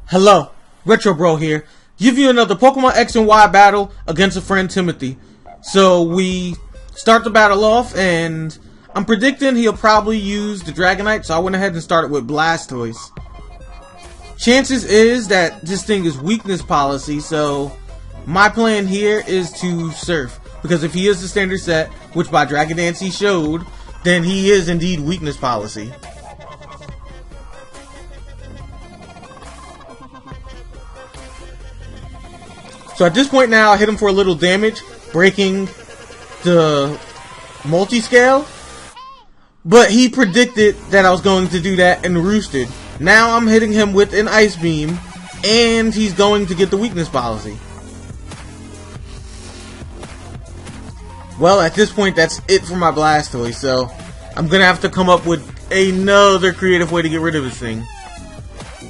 Hello, Retro Bro here. Give you another Pokemon X and Y battle against a friend Timothy. So we start the battle off, and I'm predicting he'll probably use the Dragonite, so I went ahead and started with Blastoise. Chances is that this thing is weakness policy, so my plan here is to Surf. Because if he is the standard set, which by Dragon Dance he showed, then he is indeed weakness policy. So at this point now, I hit him for a little damage, breaking the multi-scale. But he predicted that I was going to do that and roosted. Now I'm hitting him with an Ice Beam, and he's going to get the weakness policy. Well, at this point, that's it for my Blastoise, so I'm going to have to come up with another creative way to get rid of this thing.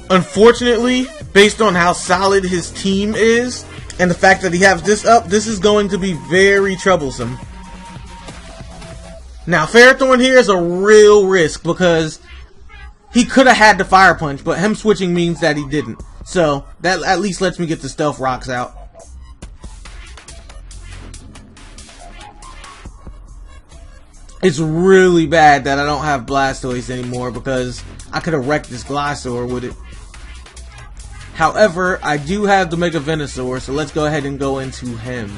Unfortunately, based on how solid his team is, and the fact that he has this up, this is going to be very troublesome. Now, Ferrothorn here is a real risk because he could have had the Fire Punch, but him switching means that he didn't. So, that at least lets me get the Stealth Rocks out. It's really bad that I don't have Blastoise anymore because I could have wrecked this Gliscor with it. However, I do have the Mega Venusaur, so let's go ahead and go into him.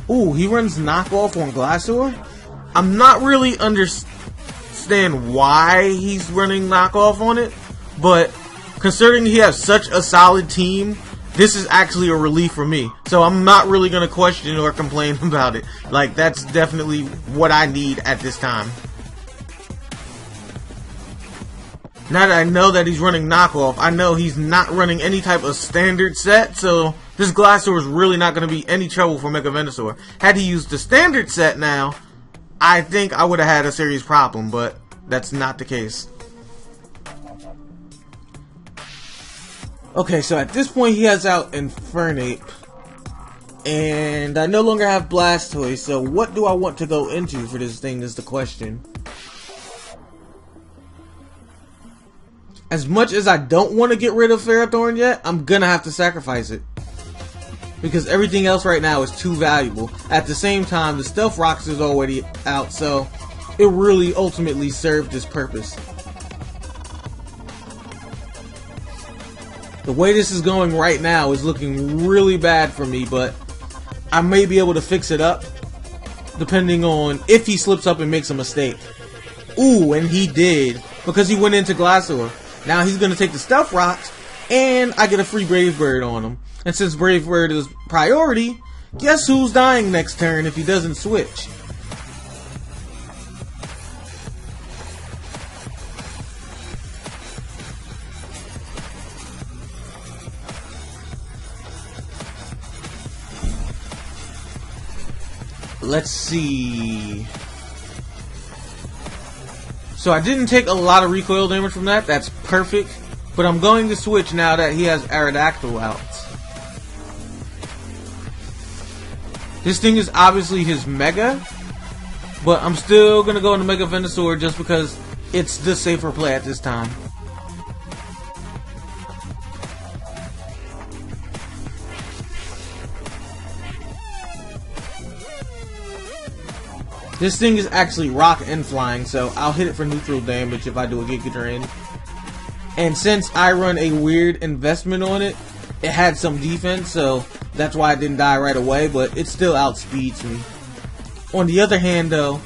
Ooh, he runs knockoff on Gliscor? I'm not really understand why he's running knockoff on it, but considering he has such a solid team, this is actually a relief for me. So I'm not really going to question or complain about it. Like, that's definitely what I need at this time. Now that I know that he's running knockoff, I know he's not running any type of standard set, so this Gliscor is really not going to be any trouble for Mega Venusaur. Had he used the standard set now, I think I would have had a serious problem, but that's not the case. Okay, so at this point he has out Infernape, and I no longer have Blastoise, so what do I want to go into for this thing is the question. As much as I don't want to get rid of Ferrothorn yet, I'm gonna have to sacrifice it. Because everything else right now is too valuable. At the same time, the Stealth Rocks is already out, so it really ultimately served its purpose. The way this is going right now is looking really bad for me, but I may be able to fix it up depending on if he slips up and makes a mistake. Ooh, and he did, because he went into Gliscor. Now he's going to take the Stealth Rocks, and I get a free Brave Bird on him. And since Brave Bird is priority, guess who's dying next turn if he doesn't switch? Let's see. So I didn't take a lot of recoil damage from that. That's perfect. But I'm going to switch now that he has Aerodactyl out. This thing is obviously his Mega, but I'm still going to go into Mega Venusaur just because it's the safer play at this time. This thing is actually rock and flying, so I'll hit it for neutral damage if I do a Giga Drain. And since I run a weird investment on it, it had some defense, so that's why I didn't die right away, but it still outspeeds me. On the other hand, though,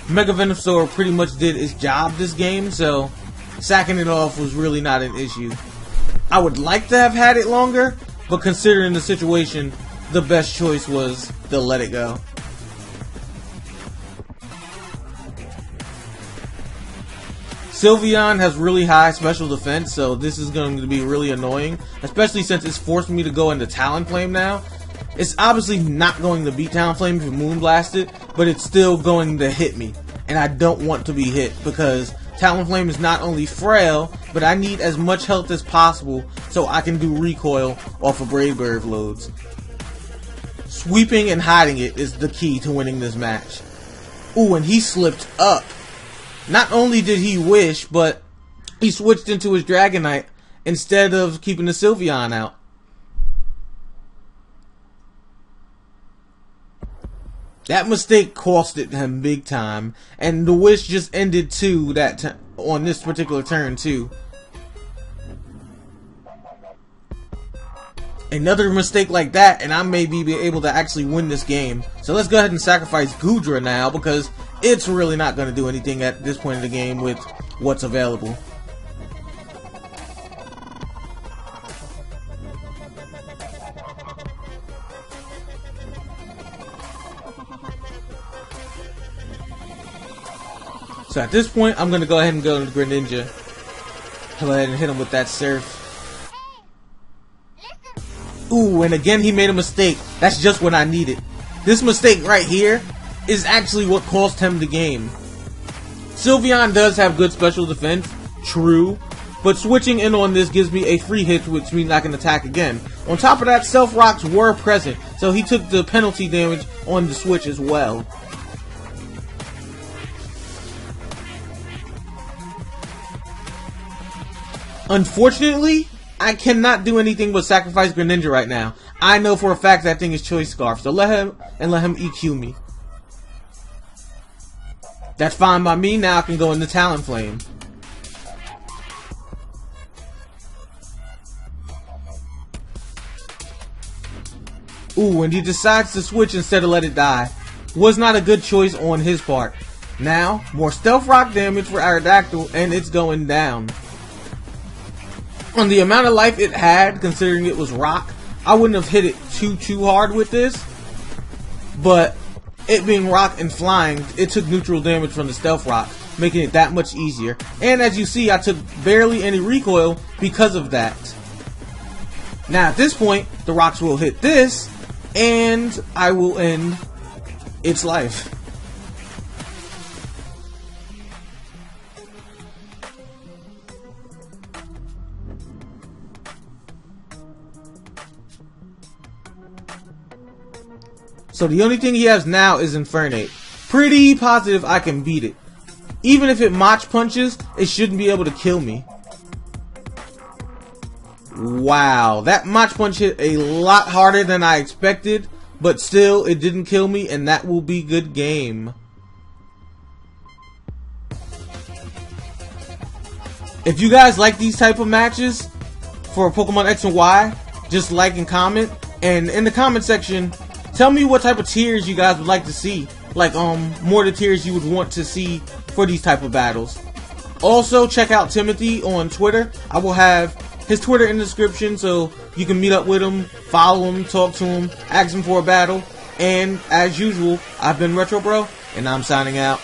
Mega Venusaur pretty much did its job this game, so sacking it off was really not an issue. I would like to have had it longer, but considering the situation, the best choice was to let it go. Sylveon has really high special defense, so this is going to be really annoying, especially since it's forced me to go into Talonflame now. It's obviously not going to beat Talonflame if you Moonblast it, but it's still going to hit me, and I don't want to be hit because Talonflame is not only frail, but I need as much health as possible so I can do recoil off of Brave Bird loads. Sweeping and hiding it is the key to winning this match. Ooh, and he slipped up. Not only did he wish, but he switched into his Dragonite instead of keeping the Sylveon out. That mistake costed him big time, and the wish just ended too on this particular turn too. Another mistake like that, and I may be able to actually win this game. So let's go ahead and sacrifice Goodra now, because it's really not going to do anything at this point in the game with what's available. So at this point, I'm going to go ahead and go to Greninja. Go ahead and hit him with that Surf. Ooh, and again he made a mistake. That's just what I needed. This mistake right here is actually what cost him the game. Sylveon does have good special defense, true, but switching in on this gives me a free hit, which means I can attack again. On top of that, Self Rocks were present, so he took the penalty damage on the switch as well. Unfortunately, I cannot do anything but sacrifice Greninja right now. I know for a fact that thing is Choice Scarf, so let him EQ me. That's fine by me. Now I can go into Talonflame. Ooh, and he decides to switch instead of let it die. Was not a good choice on his part. Now, more Stealth Rock damage for Aerodactyl, and it's going down. On the amount of life it had, considering it was rock, I wouldn't have hit it too hard with this. But it being rock and flying, it took neutral damage from the Stealth Rock, making it that much easier. And as you see, I took barely any recoil because of that. Now at this point, the rocks will hit this, and I will end its life. So the only thing he has now is Infernape. Pretty positive I can beat it. Even if it Mach punches, it shouldn't be able to kill me. Wow, that Mach punch hit a lot harder than I expected, but still it didn't kill me, and that will be good game. If you guys like these type of matches for Pokemon X and Y, just like and comment, and in the comment section, tell me what type of tiers you guys would like to see. Like, more of the tiers you would want to see for these type of battles. Also, check out Timothy on Twitter. I will have his Twitter in the description, so you can meet up with him, follow him, talk to him, ask him for a battle. And, as usual, I've been Retro Bro, and I'm signing out.